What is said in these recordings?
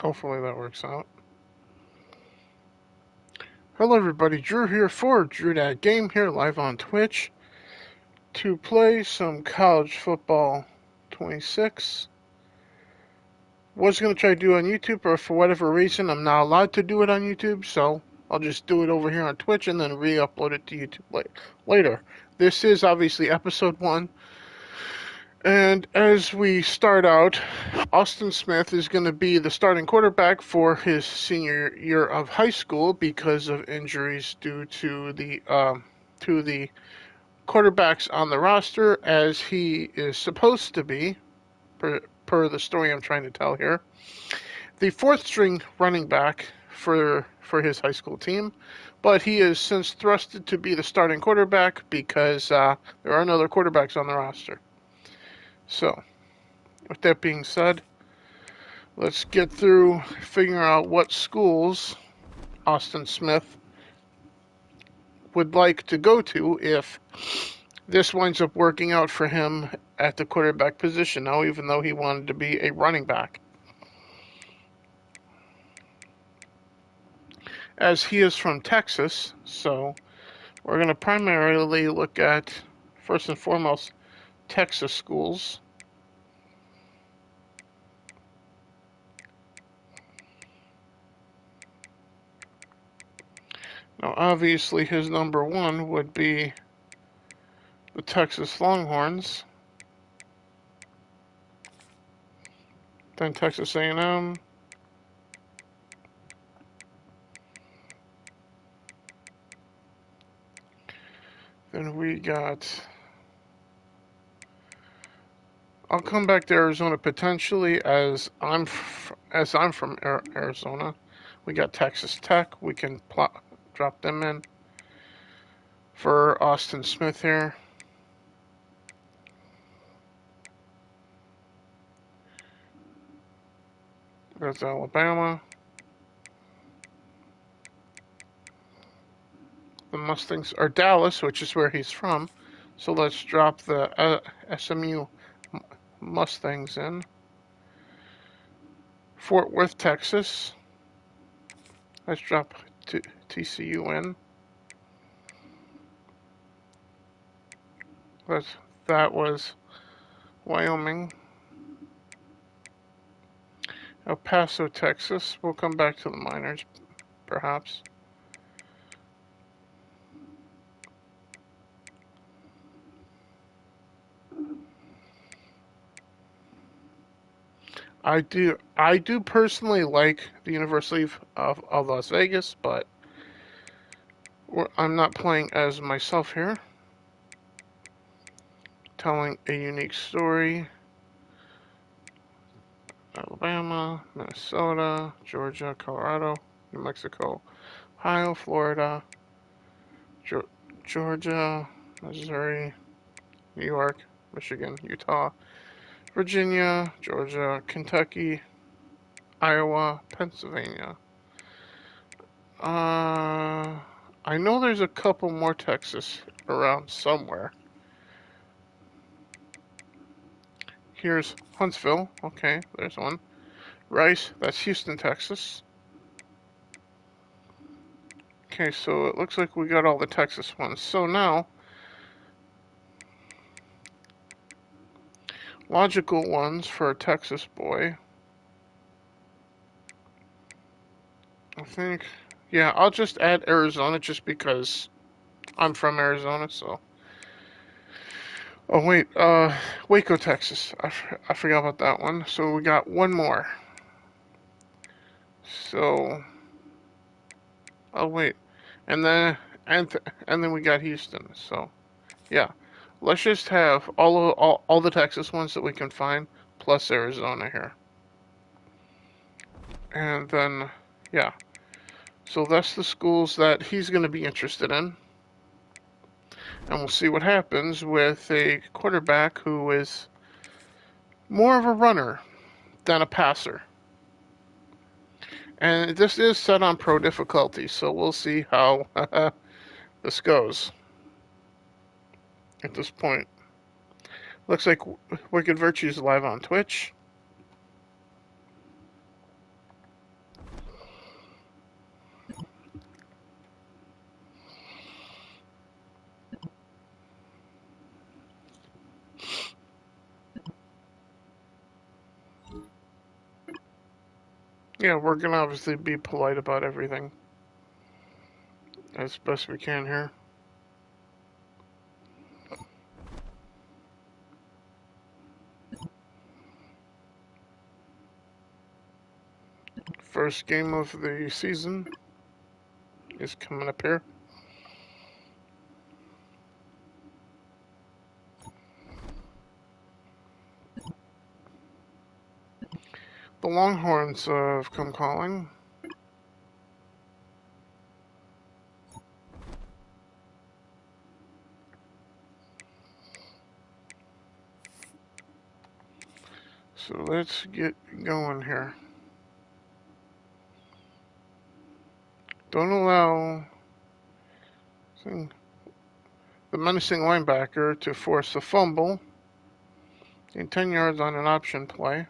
Hopefully that works out. Hello everybody, Drew here for Drew That Game here live on Twitch to play some college football 26. Was going to try to do it on YouTube, but for whatever reason I'm not allowed to do it on YouTube, so I'll just do it over here on Twitch and then re-upload it to YouTube later. This is obviously episode 1, and as we start out, Austin Smith is going to be the starting quarterback for his senior year of high school because of injuries due to the quarterbacks on the roster, as he is supposed to be, per the story I'm trying to tell here, the fourth string running back for his high school team. But he is since thrusted to be the starting quarterback because there are no other quarterbacks on the roster. So, with that being said, let's get through figuring out what schools Austin Smith would like to go to if this winds up working out for him at the quarterback position now, even though he wanted to be a running back. As he is from Texas, so we're going to primarily look at, first and foremost, Texas schools. Now, obviously, his number one would be the Texas Longhorns, then Texas A&M, then we got, I'll come back to Arizona potentially, as I'm from Arizona. We got Texas Tech. We can drop them in for Austin Smith here. That's Alabama. The Mustangs are Dallas, which is where he's from. So let's drop the SMU Mustangs in. Fort Worth, Texas. Let's drop TCU in. That was Wyoming. El Paso, Texas. We'll come back to the minors, perhaps. I do personally like the University of Las Vegas, but I'm not playing as myself here. Telling a unique story. Alabama, Minnesota, Georgia, Colorado, New Mexico, Ohio, Florida, Georgia, Missouri, New York, Michigan, Utah, Virginia, Georgia, Kentucky, Iowa, Pennsylvania. I know there's a couple more Texas around somewhere. Here's Huntsville. Okay, there's one. Rice, that's Houston, Texas. Okay, so it looks like we got all the Texas ones. So now, logical ones for a Texas boy. I think, yeah, I'll just add Arizona just because I'm from Arizona, so. Oh, wait, Waco, Texas. I forgot about that one. So we got one more. So, oh, wait. And then, and then we got Houston, so, yeah. Let's just have all the Texas ones that we can find, plus Arizona here. And then, yeah. So that's the schools that he's going to be interested in. And we'll see what happens with a quarterback who is more of a runner than a passer. And this is set on pro difficulty, so we'll see how this goes at this point. Looks like Wicked Virtue's live on Twitch. Yeah, we're gonna obviously be polite about everything as best we can here. First game of the season is coming up here. The Longhorns have come calling. So let's get going here. Don't allow the menacing linebacker to force a fumble. Gain 10 yards on an option play.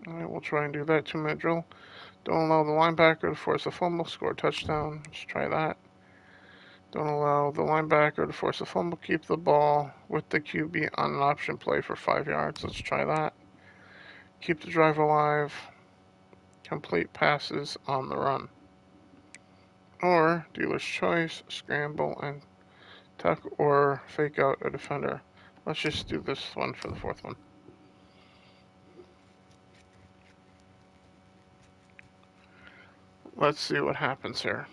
Alright, we'll try and do that 2-minute drill. Don't allow the linebacker to force a fumble, score a touchdown. Let's try that. Don't allow the linebacker to force a fumble, keep the ball with the QB on an option play for 5 yards. Let's try that. Keep the drive alive. Complete passes on the run. Or dealer's choice, scramble and tuck or fake out a defender. Let's just do this one for the fourth one. Let's see what happens here.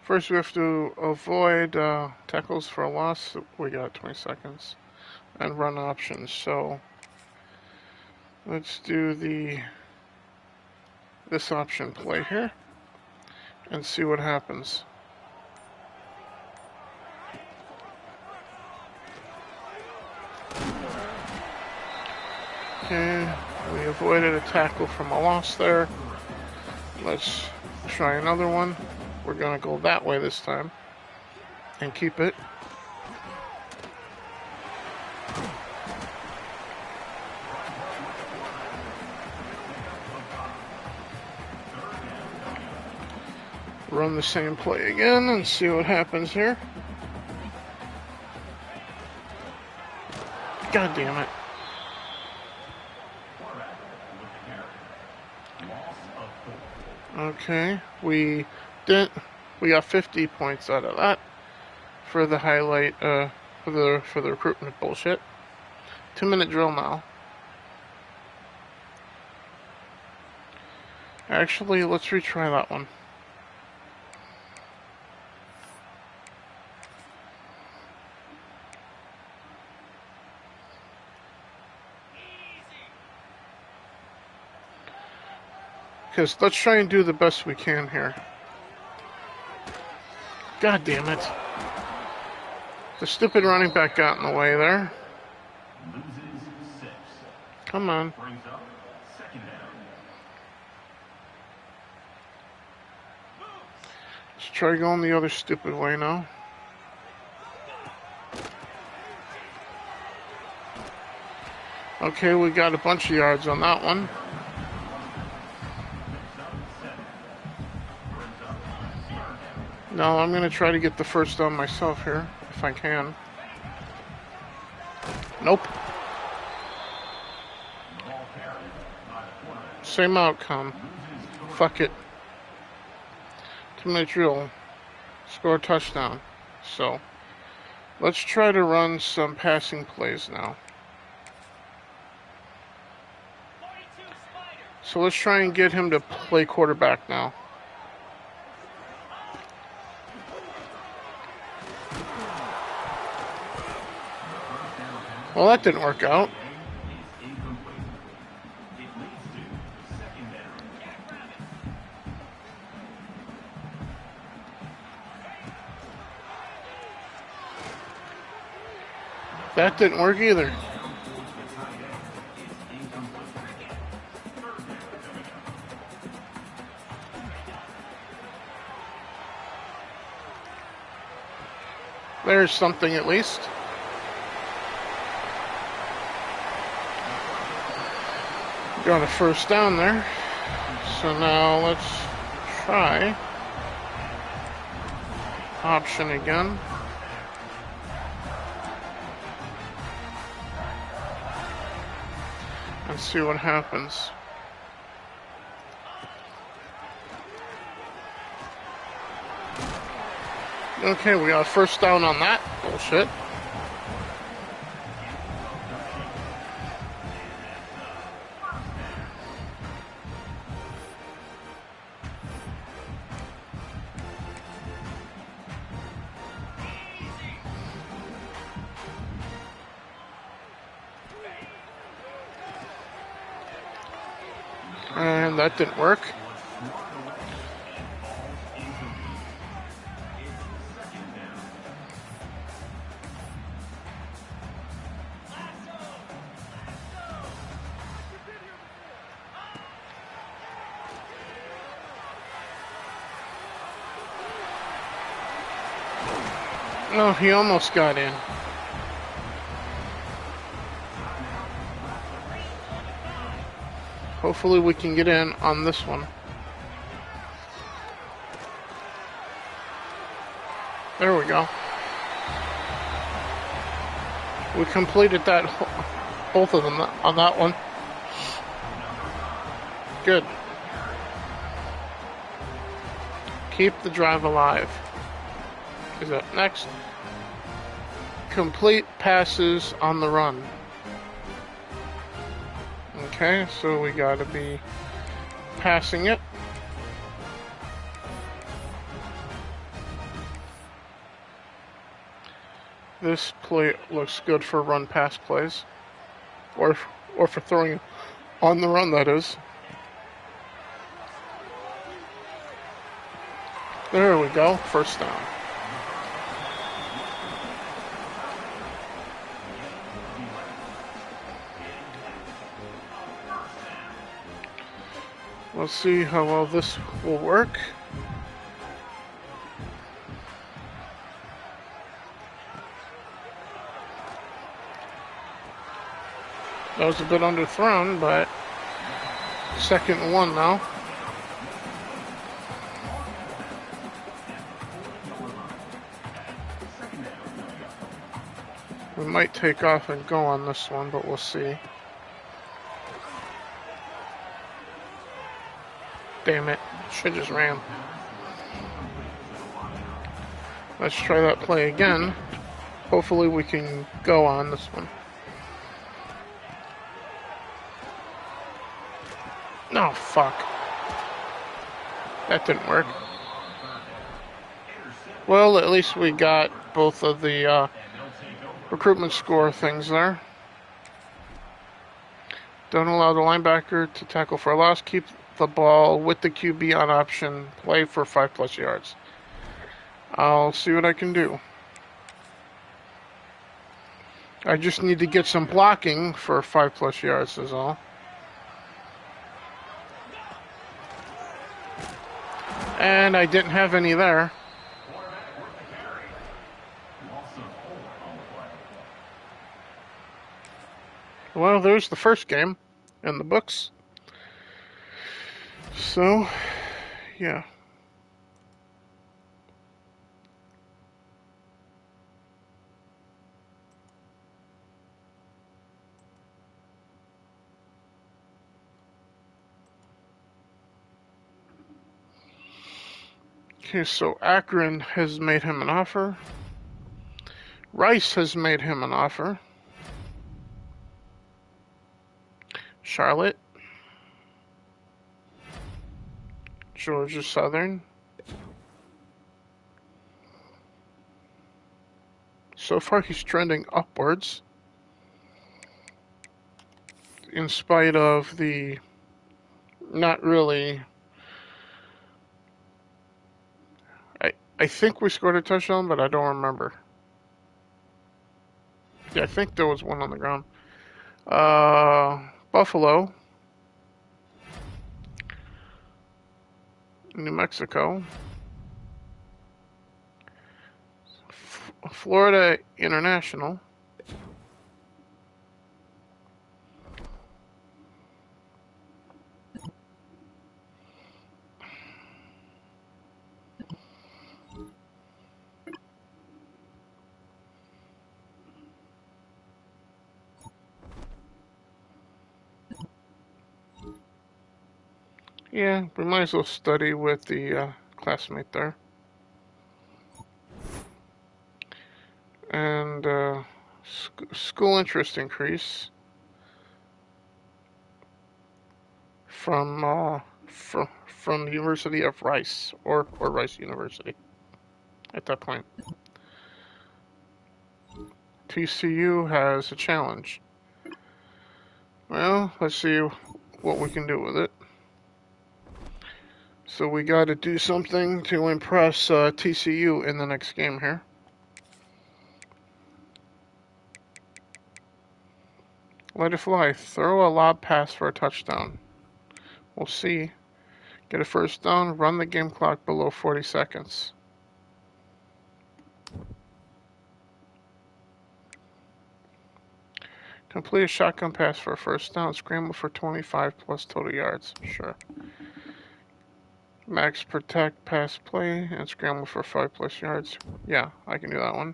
First, we have to avoid tackles for a loss. We got 20 seconds. And run options. So let's do this option play here and see what happens. Okay, we avoided a tackle from a loss there. Let's try another one. We're going to go that way this time and keep it. Run the same play again and see what happens here. God damn it. Okay, we got 50 points out of that for the highlight for the recruitment bullshit. 2-minute drill now. Actually, let's retry that one. Because let's try and do the best we can here. God damn it. The stupid running back got in the way there. Come on. Let's try going the other stupid way now. Okay, we got a bunch of yards on that one. No, I'm going to try to get the first down myself here, if I can. Nope. Same outcome. Fuck it. 2-minute drill. Score a touchdown. So, let's try to run some passing plays now. So let's try and get him to play quarterback now. Well, that didn't work out. That didn't work either. There's something at least. Got a first down there. So now let's try option again. And see what happens. Okay, we got a first down on that bullshit. And that didn't work. No, he almost got in. Hopefully we can get in on this one. There we go. We completed that, both of them on that one. Good. Keep the drive alive is up next. Complete passes on the run. Okay, so we gotta be passing it. This play looks good for run-pass plays, or for throwing on the run, that is. There we go, first down. Let's see how well this will work. That was a bit underthrown, but 2nd and 1 now. We might take off and go on this one, but we'll see. Damn it. Should just ran. Let's try that play again. Hopefully we can go on this one. No, fuck. That didn't work. Well, at least we got both of the recruitment score things there. Don't allow the linebacker to tackle for a loss. Keep the ball with the QB on option. Play for 5+ yards. I'll see what I can do. I just need to get some blocking for 5+ yards is all. And I didn't have any there. Well, there's the first game in the books. So, yeah. Okay, so Akron has made him an offer. Rice has made him an offer. Charlotte. Georgia Southern. So far he's trending upwards. In spite of the not really... I think we scored a touchdown, but I don't remember. Yeah, I think there was one on the ground. Buffalo, New Mexico, Florida International, yeah, we might as well study with the classmate there. And school interest increase from from the University of Rice or Rice University at that point. TCU has a challenge. Well, let's see what we can do with it. So we got to do something to impress TCU in the next game here. Let it fly. Throw a lob pass for a touchdown. We'll see. Get a first down. Run the game clock below 40 seconds. Complete a shotgun pass for a first down. Scramble for 25 plus total yards. Sure. Max protect pass play and scramble for 5 plus yards. Yeah, I can do that one.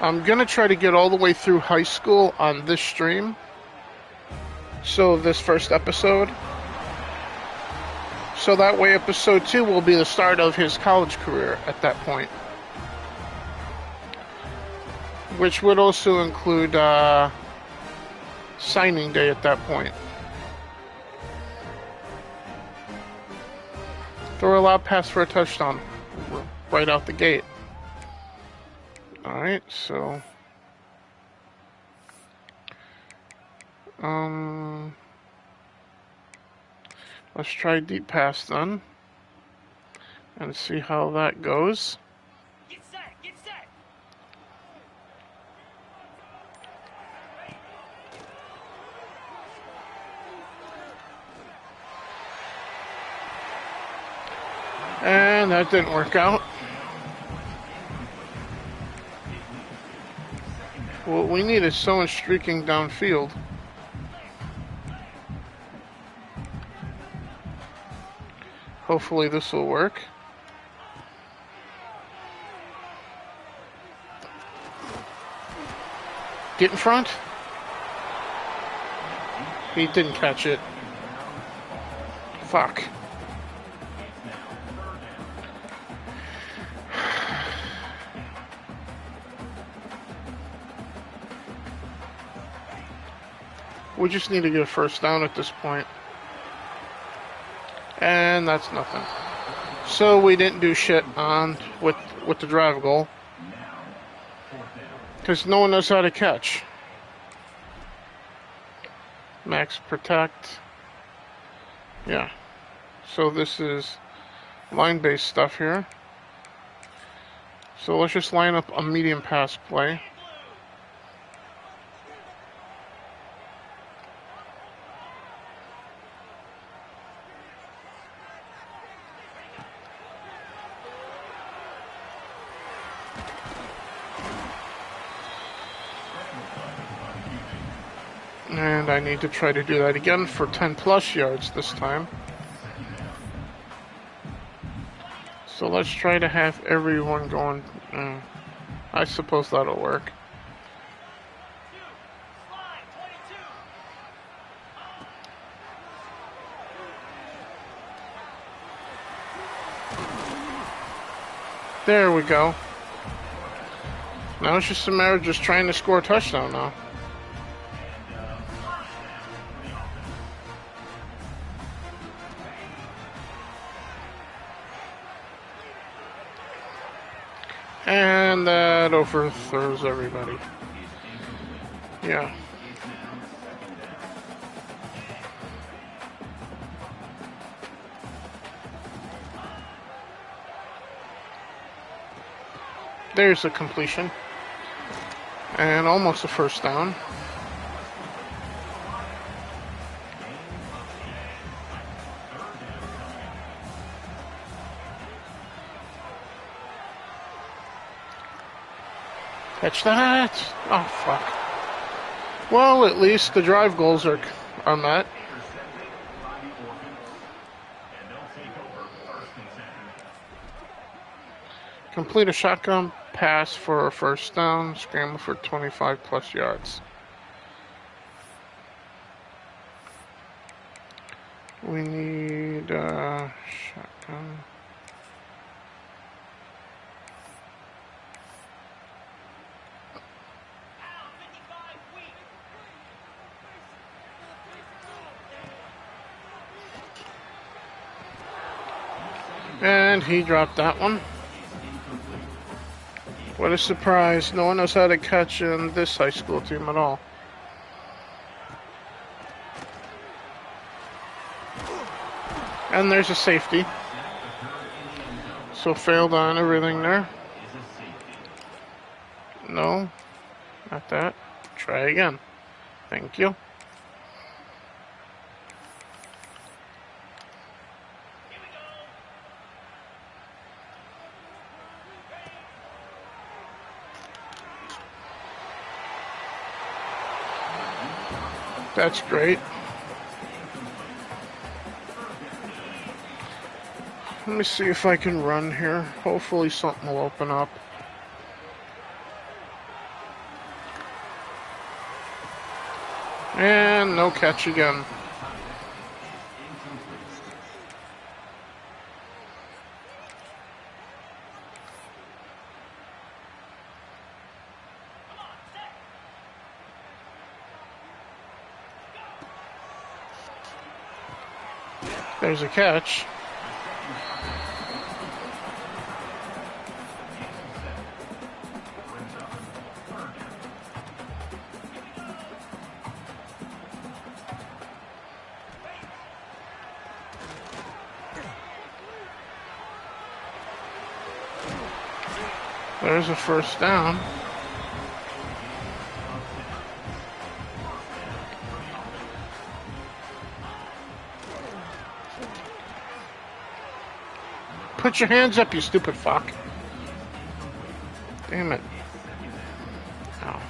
I'm gonna try to get all the way through high school on this stream. So this first episode. So that way episode 2 will be the start of his college career at that point. Which would also include signing day at that point. Throw a lob pass for a touchdown right out the gate. Alright, so let's try deep pass then and see how that goes. Get set, get set. And that didn't work out. What we need is someone streaking downfield. Hopefully this will work. Get in front. He didn't catch it. Fuck. We just need to get a first down at this point. And that's nothing. So we didn't do shit on with the drive goal. Because no one knows how to catch. Max protect. Yeah. So this is line-based stuff here. So let's just line up a medium pass play. And I need to try to do that again for 10 plus yards this time. So let's try to have everyone going. I suppose that'll work. There we go. Now it's just a matter of just trying to score a touchdown now. And And that overthrows everybody. Yeah. There's a completion. And almost a first down. Catch that! Oh, fuck. Well, at least the drive goals are met. Complete a shotgun pass for a first down. Scramble for 25 plus yards. We need a shotgun. And he dropped that one. What a surprise. No one knows how to catch in this high school team at all. And there's a safety. So failed on everything there. No, not that. Try again. Thank you. That's great. Let me see if I can run here. Hopefully something will open up. And no catch again. There's a catch. There's a first down. Put your hands up, you stupid fuck. Damn it. Ow.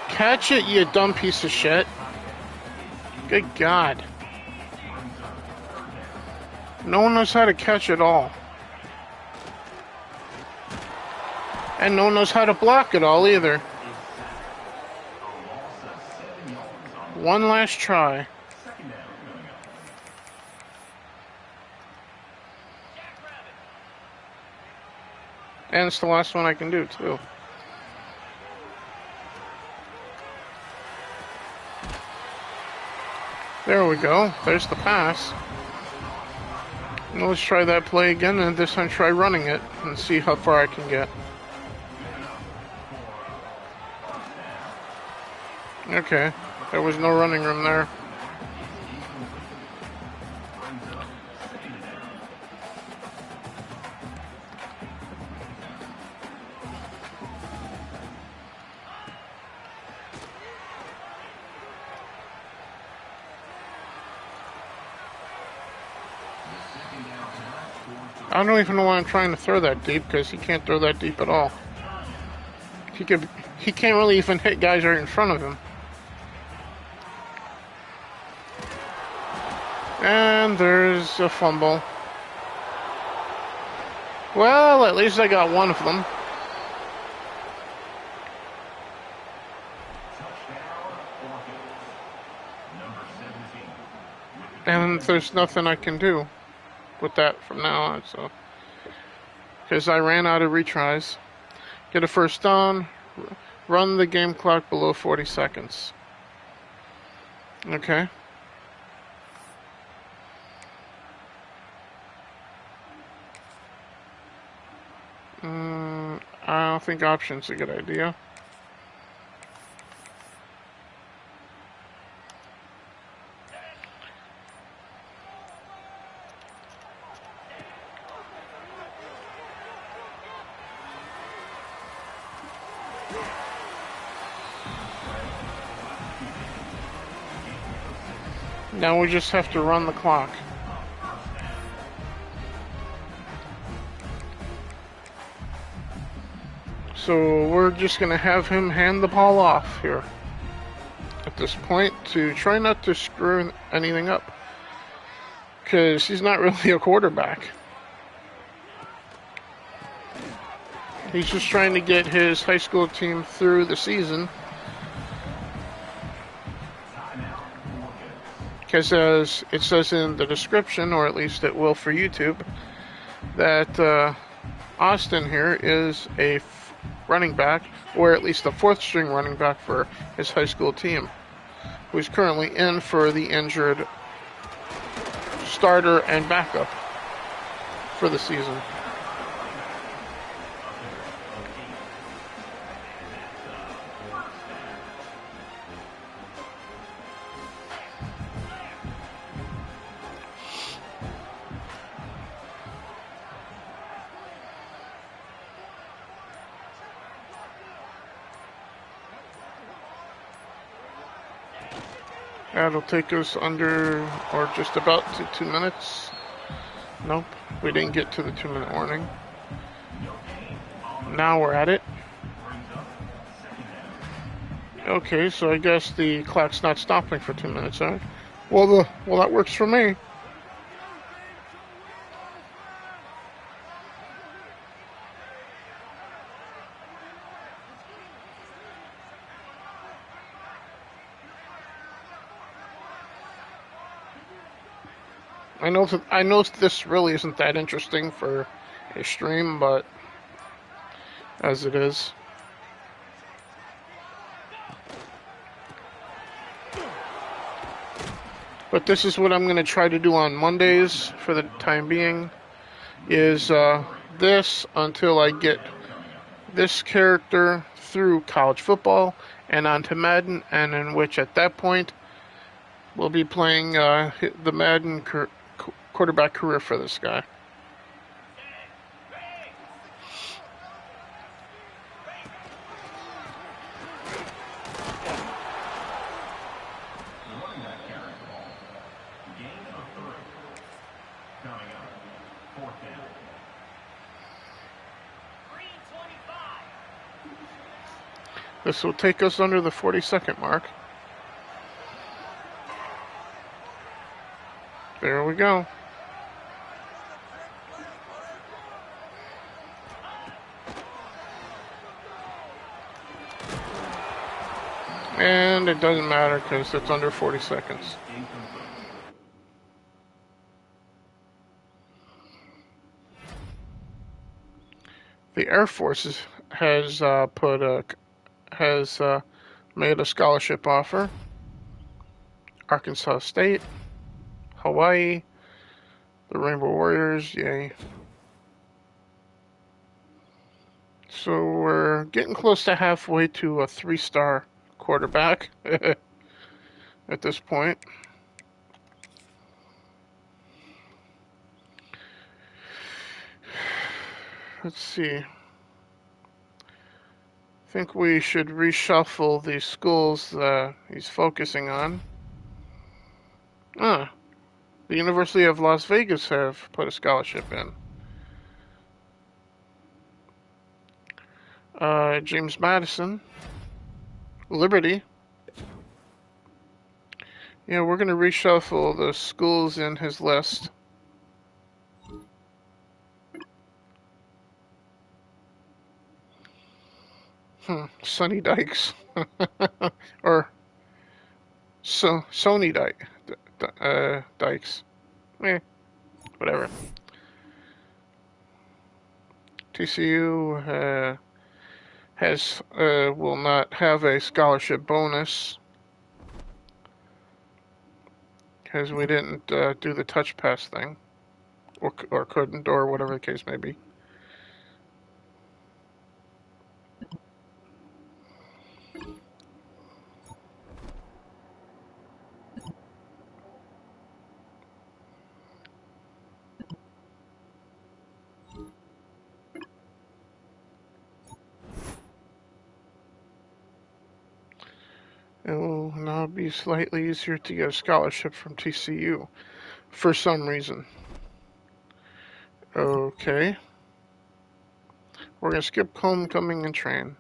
Catch it, you dumb piece of shit. Good God. No one knows how to catch at all. And no one knows how to block it all either. One last try. And it's the last one I can do, too. There we go. There's the pass. Now let's try that play again, and this time try running it and see how far I can get. Okay, there was no running room there. I don't even know why I'm trying to throw that deep, because he can't throw that deep at all. He can't really even hit guys right in front of him. And there's a fumble. Well, at least I got one of them. And there's nothing I can do with that from now on, so. Because I ran out of retries. Get a first down. Run the game clock below 40 seconds. Okay. I don't think option's a good idea. Now we just have to run the clock. So we're just going to have him hand the ball off here at this point to try not to screw anything up. Because he's not really a quarterback. He's just trying to get his high school team through the season. Because as it says in the description, or at least it will for YouTube, that Austin here is a running back, or at least a fourth string running back for his high school team, who's currently in for the injured starter and backup for the season. That'll take us under, or just about to 2 minutes. Nope, we didn't get to the 2-minute warning. Now we're at it. Okay, so I guess the clock's not stopping for 2 minutes, huh? Well, that works for me. I know this really isn't that interesting for a stream, but as it is. But this is what I'm going to try to do on Mondays for the time being, is this until I get this character through college football and onto Madden, and in which at that point we'll be playing the Madden quarterback career for this guy. This will take us under the 40-second mark. There we go. And it doesn't matter because it's under 40 seconds. The Air Force has made a scholarship offer. Arkansas State, Hawaii, the Rainbow Warriors, yay. So we're getting close to halfway to a 3-star quarterback at this point. Let's see. I think we should reshuffle the schools that he's focusing on. The University of Las Vegas have put a scholarship in. James Madison, Liberty. Yeah, we're going to reshuffle the schools in his list. Sonny Dykes. Or Sony Dykes. Whatever. TCU, will not have a scholarship bonus because we didn't do the touch pass thing, or couldn't, or whatever the case may be. It will now be slightly easier to get a scholarship from TCU for some reason. Okay. We're going to skip homecoming and train.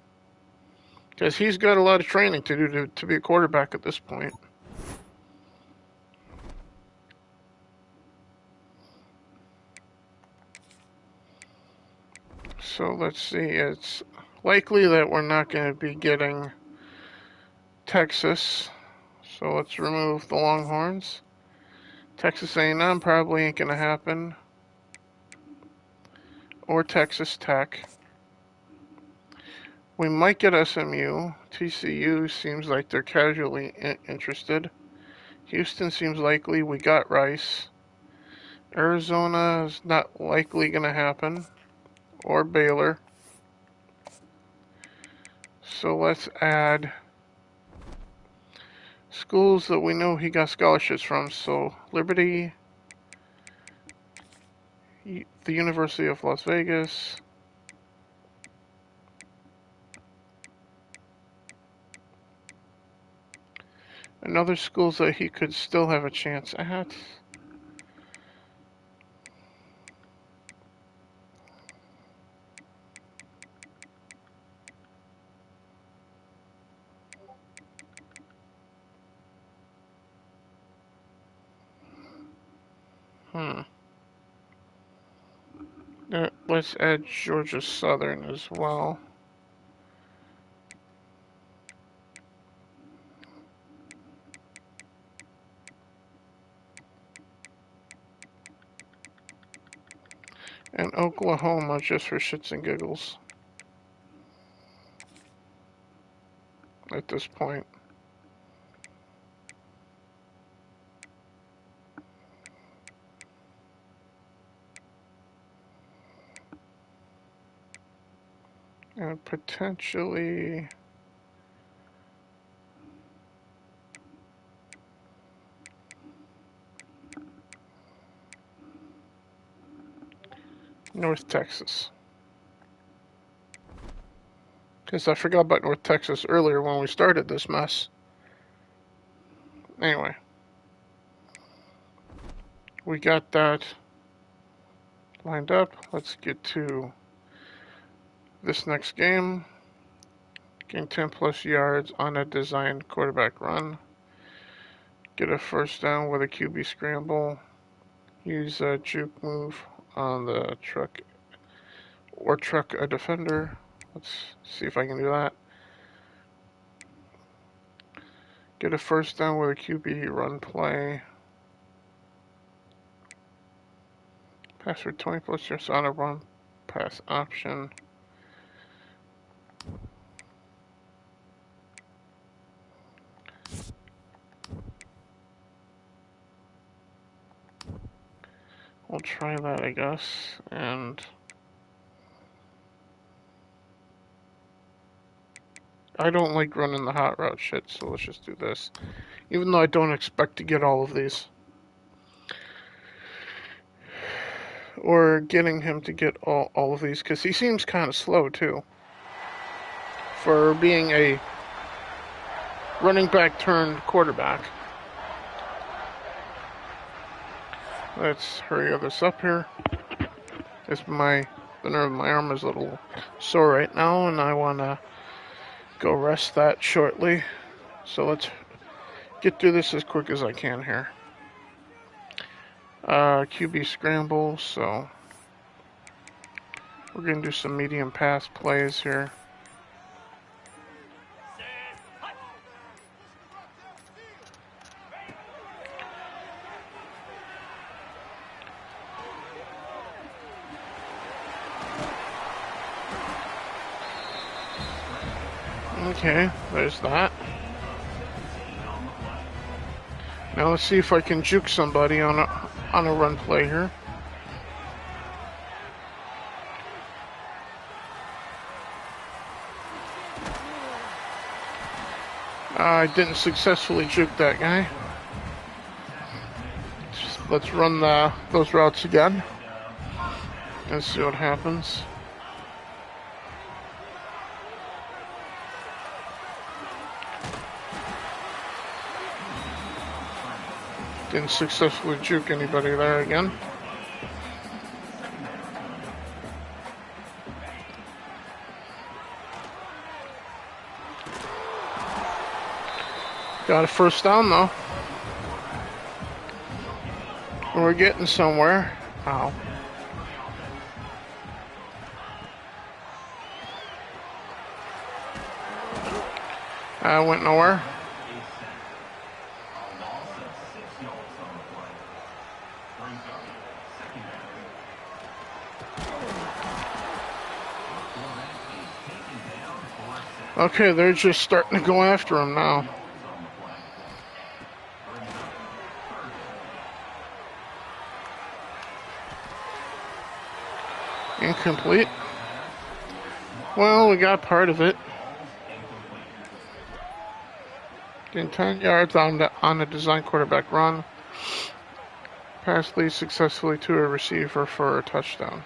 Because he's got a lot of training to do to be a quarterback at this point. So let's see. It's likely that we're not going to be getting Texas. So let's remove the Longhorns. Texas A&M probably ain't going to happen. Or Texas Tech. We might get SMU. TCU seems like they're casually interested. Houston seems likely. We got Rice. Arizona is not likely going to happen. Or Baylor. So let's add schools that we know he got scholarships from. So Liberty, the University of Las Vegas, and other schools that he could still have a chance at. Let's add Georgia Southern as well. And Oklahoma just for shits and giggles at this point. And potentially North Texas. Because I forgot about North Texas earlier when we started this mess. Anyway. We got that lined up. Let's get to this next game. Gain 10 plus yards on a designed quarterback run. Get a first down with a QB scramble. Use a juke move on the truck or truck a defender. Let's see if I can do that. Get a first down with a QB run play. Pass for 20 plus yards on a run pass option. We'll try that, I guess. And I don't like running the hot route shit, so let's just do this. Even though I don't expect to get all of these. Or getting him to get all of these, because he seems kind of slow, too. For being a running back turned quarterback. Let's hurry this up here. The nerve of my arm is a little sore right now, and I want to go rest that shortly. So let's get through this as quick as I can here. QB scramble, so we're going to do some medium pass plays here. Okay, there's that. Now let's see if I can juke somebody on a run play here. I didn't successfully juke that guy. Let's run those routes again and see what happens. Didn't successfully juke anybody there again. Got a first down though. We're getting somewhere. Ow. Went nowhere. Okay, they're just starting to go after him now. Incomplete. Well, we got part of it. Getting 10 yards on the design quarterback run. Pass leads successfully to a receiver for a touchdown.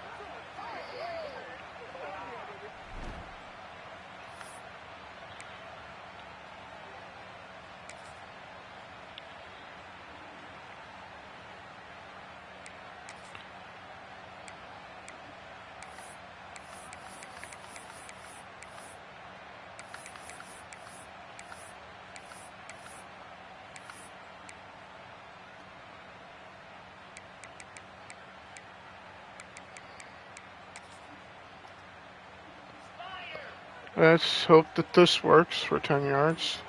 Let's hope that this works for 10 yards.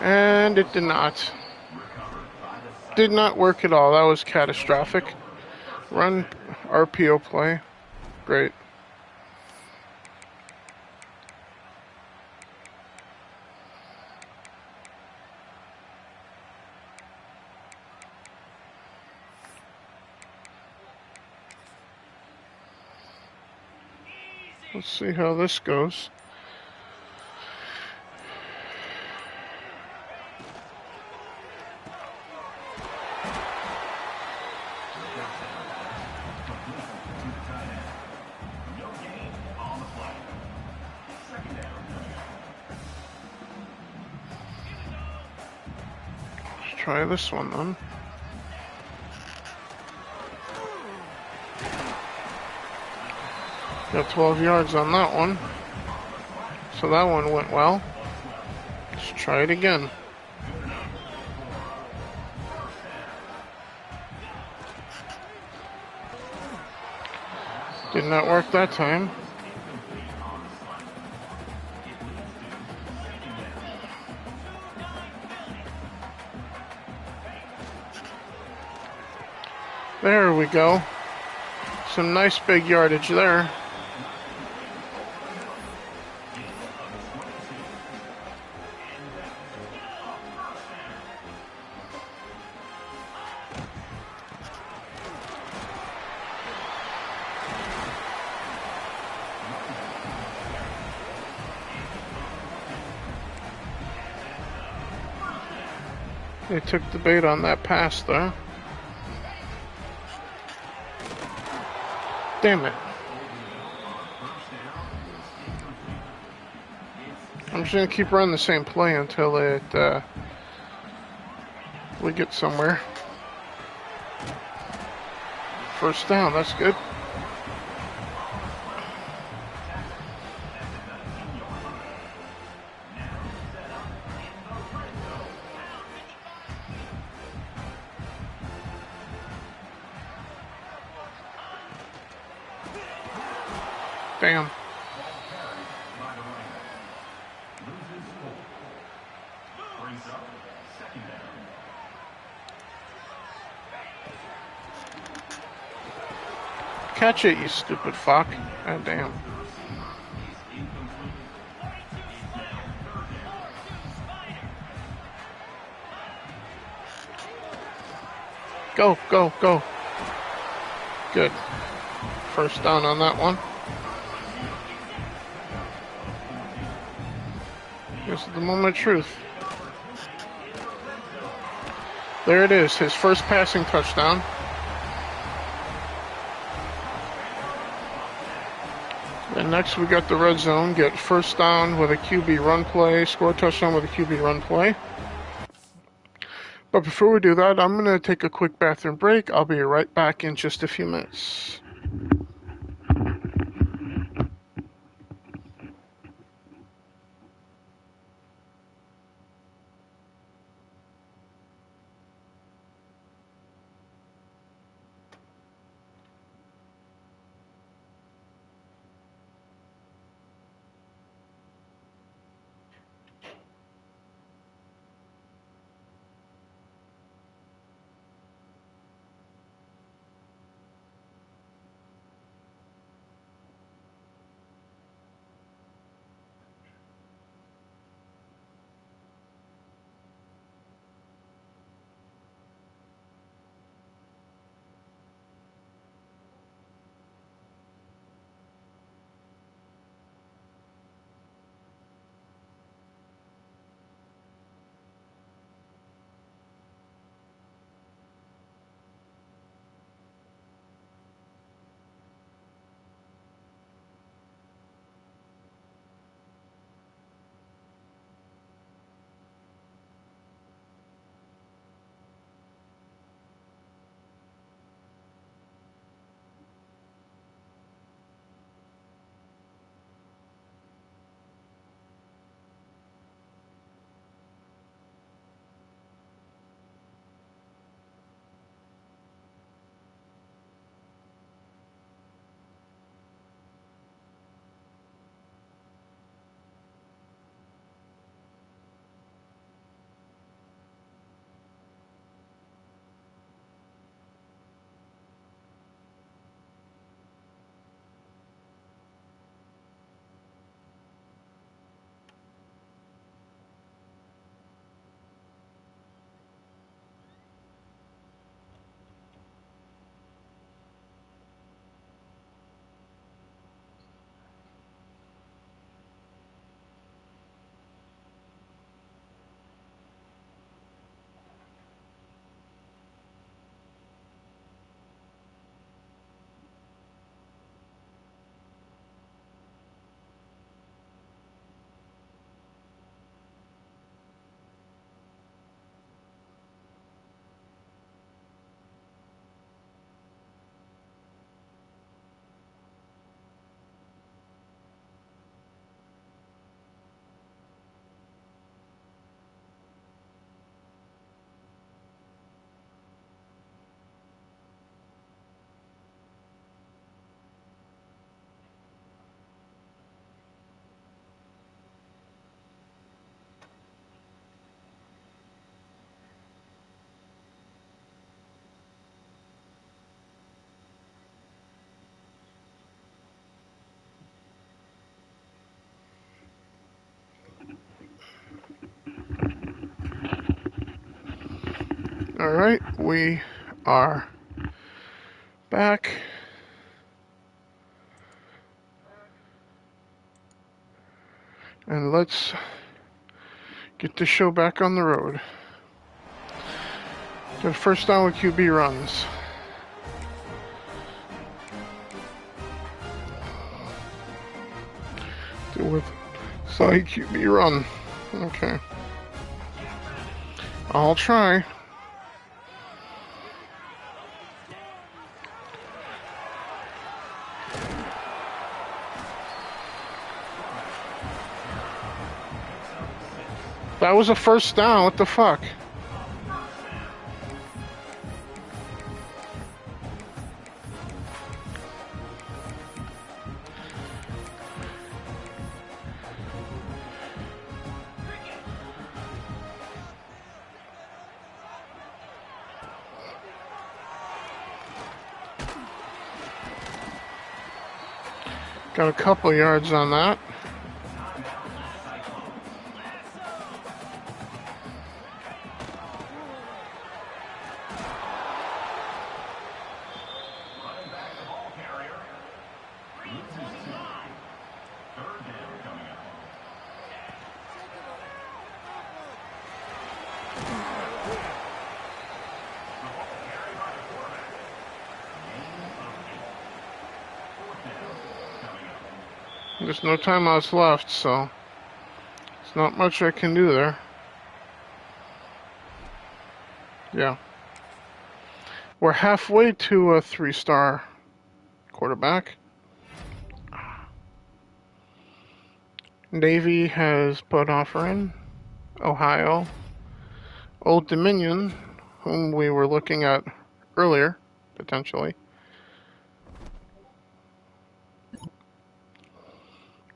And it did not. Did not work at all. That was catastrophic. Run RPO play. Great. Let's see how this goes. Let's try this one then. Got 12 yards on that one. So that one went well. Let's try it again. Did not work that time. There we go. Some nice big yardage there. They took the bait on that pass there. Damn it. I'm just going to keep running the same play until we get somewhere. First down, that's good. Damn. catch it, you stupid fuck. God damn. Go, go, go. Good. First down on that one. This is the moment of truth. There it is, his first passing touchdown. And next we got the red zone. Get first down with a QB run play. Score a touchdown with a QB run play. But before we do that, I'm going to take a quick bathroom break. I'll be right back in just a few minutes. Alright, we are back. And let's get the show back on the road. Got first down with QB runs. Do with side QB run. Okay. I'll try. That was a first down. What the fuck? Got a couple yards on that. There's no timeouts left, so there's not much I can do there. Yeah. We're halfway to a 3-star quarterback. Navy has put offer in. Ohio. Old Dominion, whom we were looking at earlier, potentially.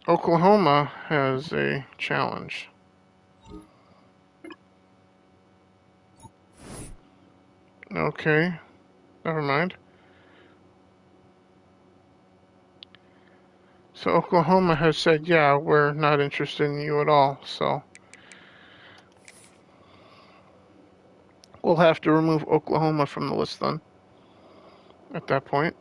Oklahoma has a challenge. Okay, never mind. So Oklahoma has said, yeah, we're not interested in you at all, so we'll have to remove Oklahoma from the list then, at that point.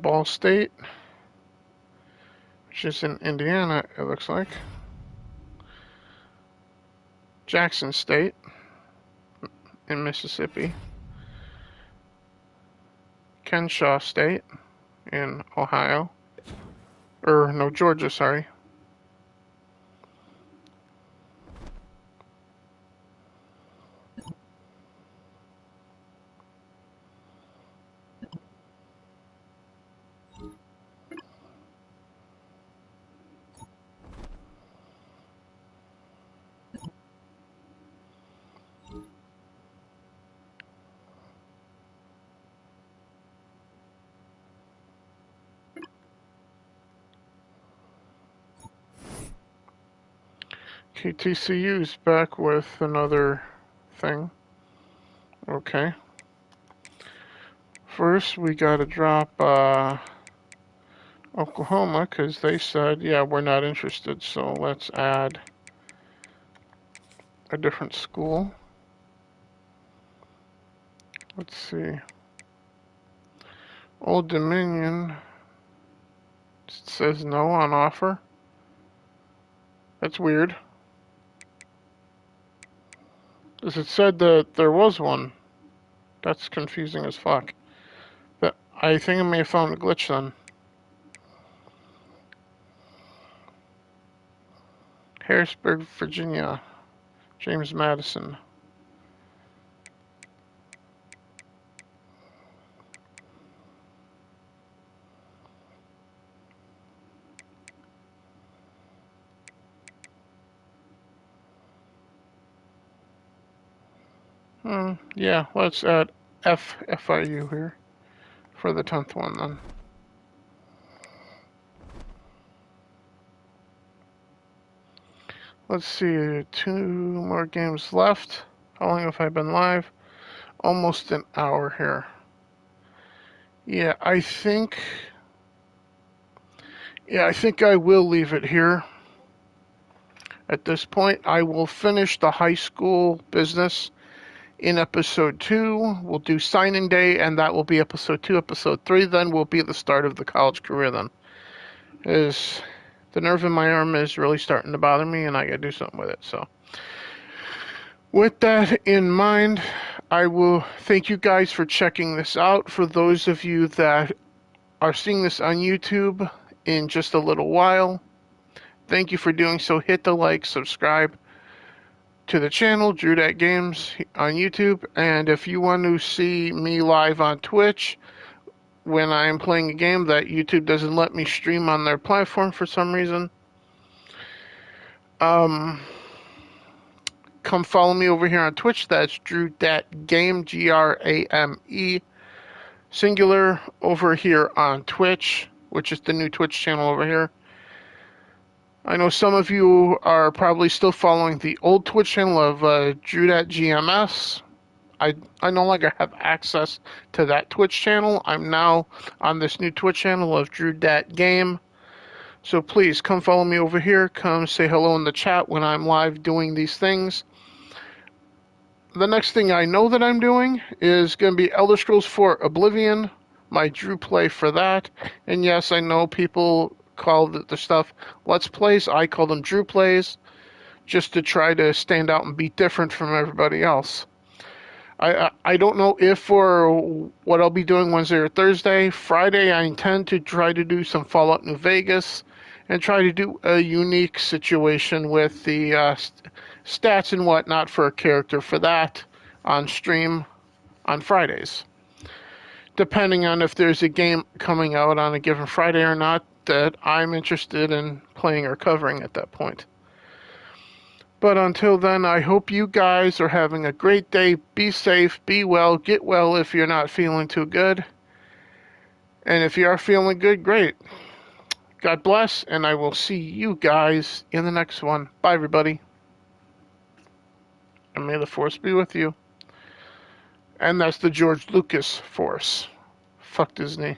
Ball State, which is in Indiana, it looks like. Jackson State in Mississippi. Kenshaw State in Ohio. No, Georgia, sorry. KTCU's back with another thing. Okay. First, we gotta drop Oklahoma, because they said, yeah, we're not interested, so let's add a different school. Let's see. Old Dominion says no on offer. That's weird. Because it said that there was one. That's confusing as fuck. But I think I may have found a glitch then. Harrisburg, Virginia. James Madison. Yeah, let's add FIU here for the 10th one then. Let's see, 2 more games left. How long have I been live? Almost an hour here. Yeah, I think I will leave it here. At this point, I will finish the high school business in episode 2. We'll do signing day, and that will be episode 2. Episode 3 then will be the start of the college career then. Is the nerve in my arm is really starting to bother me, and I gotta do something with it. So with that in mind, I will thank you guys for checking this out. For those of you that are seeing this on YouTube in just a little while, thank you for doing so. Hit the like, subscribe to the channel, Drew Dat Games on YouTube. And if you want to see me live on Twitch when I am playing a game that YouTube doesn't let me stream on their platform for some reason, come follow me over here on Twitch. That's Drew Dat Game, GRAME. singular over here on Twitch, which is the new Twitch channel over here. I know some of you are probably still following the old Twitch channel of Drew.gms. I no longer have access to that Twitch channel. I'm now on this new Twitch channel of Drew.game. So please come follow me over here. Come say hello in the chat when I'm live doing these things. The next thing I know that I'm doing is going to be Elder Scrolls 4 Oblivion, my Drew play for that. And yes, I know people call the stuff Let's Plays. I call them Drew plays, just to try to stand out and be different from everybody else. I don't know if or what I'll be doing Wednesday or Thursday. Friday, I intend to try to do some Fallout New Vegas and try to do a unique situation with the stats and whatnot for a character for that on stream on Fridays. Depending on if there's a game coming out on a given Friday or not that I'm interested in playing or covering at that point. But until then, I hope you guys are having a great day. Be safe, be well, get well if you're not feeling too good. And if you are feeling good, great. God bless, and I will see you guys in the next one. Bye, everybody. And may the Force be with you. And that's the George Lucas Force. Fuck Disney.